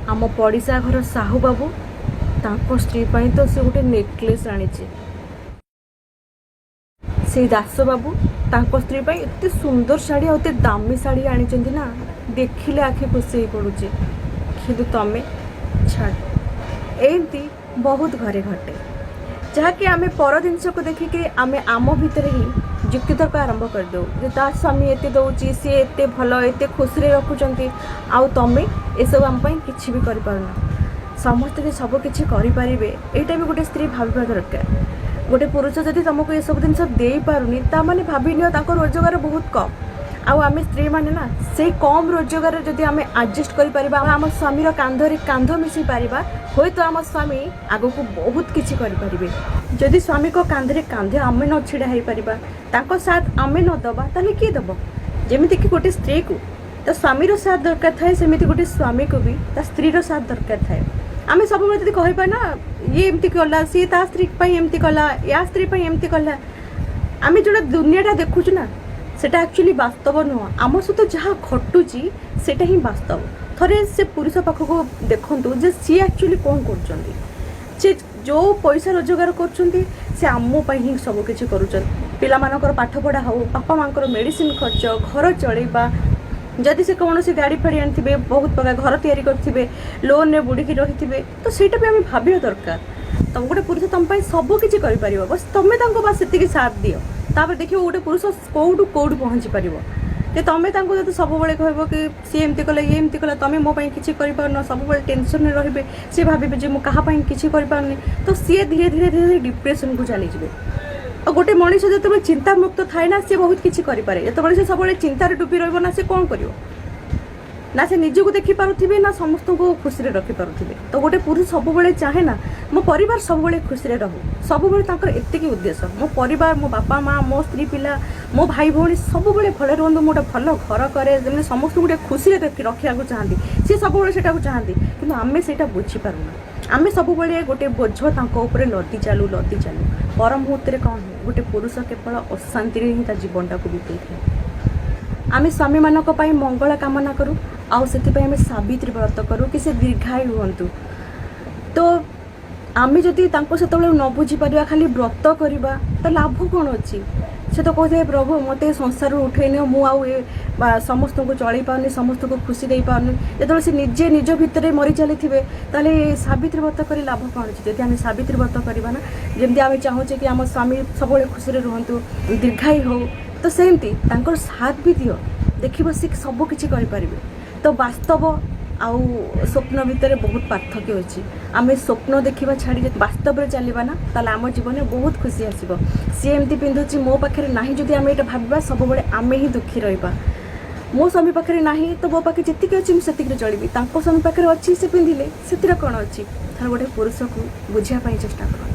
आम पड़िशा घर साहू बाबू तांको स्त्री पाई तो से गोटे नेकलेस आनी से दास बाबू तांको स्त्री पाई एते सुंदर शाढ़ी आते दामी शाढ़ी आनी ना देखिले आखि खुशी हो पड़ुचे कि तमें छाड़ एमती बहुत घरे घटे जहाँकि आम पर जिनस को देखिक आम आम भितर ही युक्ति तर्क आरंभ कर दो ता स्वामी एत दौची सी एत भल एत खुशी रखुंट आउ तमें एसबू आम कि भी कर समस्ते सबकि करें यहाँ भी गोटे स्त्री भाविबा दरकार गोटे पुरुष जदि तुमको ये सब जिन दे पारुनी ताने भाभी नियो ताको रोजगार बहुत कम आम स्त्री माने ना से कम रोजगार जदि आम आडजस्ट कर आम स्वामी कांधरे कांध मिसई पारिबा होय तो आम स्वामी आग को बहुत किसी करें जदि स्वामी को कांधरे कांधे आम न छिड़ा हो पारिबा ताको साथ आम न दबा ताले किए दब जेमिति कि गोटे स्त्री को तो स्वामी साथ दरकार थाए सेमिति गोटे स्वामी को भी ता स्त्री साथ दरकार थाए आम सब जब कह ना ये एमती कला सी ता स्त्री एमती कला या स्त्री एमती कला आम जो दुनियाटा देखुचु ना सेटा एक्चुअली वास्तव नुह आम सहित जहाँ घटुची सेटा ही वास्तव थरे से पुरुष पाखक देखु जे सी एक्चुअली कौन कर जो पैसा रोजगार कर आम ही सबकि कर पिलामानकर पाठ पढ़ा हो बापा माँ मेडिसिन खर्च घर चलैबा जदि से कौन से गाड़ी फाड़ी आनी बहुत प्रकार घर तैयारी करेंगे लोन ने बुड़ी रही थे तो सहीटा भी आम भाविया दरकार तुम गोटे पुरुष तुम सबकि कर बस तुम्हें बस से साथ दियो तापर देखिए गोटे पुरुष कौटू कौटू पहुँची पार तुम्हें जब सब कह कि सी एमती कला ये एमती कला तुम्हें मो किसी कर सब टेंशन में रे सी भावे मुझे कहीं किसी करें तो सी धीरे धीरे धीरे डिप्रेशन को चली जाए और गोटे मनीष जो चिंता मुक्त थाए ना सी बहुत किसी करें जो से सब चिंतार डुबी रहा सी कौन कर ना से निजक देखी पारे ना समस्त को खुशी रखी पारे तो गोटे पुरुष सब चाहे ना मो परिवार सब खुशी रहू सब एतिक उद्देश्य मो परिवार मो बापा माँ मो स्त्री पिला मो भाई भौणी सब भले रुहतु गोटे भल घर कै समस्त गोटे खुशी रखा चाहती सी सब से चाहती कि आम से बुझीपारूना आम सब गोटे बोझ तांको लदी चालू पर मुहूर्त कौन हो गोटे पुरुष केवल अशांति ही जीवनटा को बीते आम स्वामी मानक मंगल कामना करूँ आउ से सावित्री व्रत करूँ कि से दीर्घायु हूँ तो आम जदि से न बुझीपर खाली व्रत करवा तो लाभ कौन अच्छी से तो कहते प्रभु मत संसार उठे नि मुझे समस्त को चल पानी समस्त को खुशी दे पानी जो से निजे निज भितर मरी चली ताले सावित्री व्रत कर लाभ कौन अच्छी जब आम सावित्री व्रत करवा ना जमी आम चाहूचे कि आम स्वामी सब खुशी रुहतु दीर्घायु हो तो सेमती साथ भी दियो देख बस सबकि करें तो वास्तव आउ स्वप्न भितर बहुत पार्थक्य अच्छी आम स्वप्न देखा छाड़ी वास्तव में चलवा ना ताल आम जीवन में बहुत खुशी आसो सी एमती पिंधुची मो पाखे ना जदि आम ये भाव सब आम ही दुखी रहा मो स्वामी पाखे ना तो मो पाखे जी अच्छी मुझे चलि स्वामी पाखे अच्छी से पिंधिले से कौन अच्छी गोटे पुरुष को बुझापी चेष्टा कर।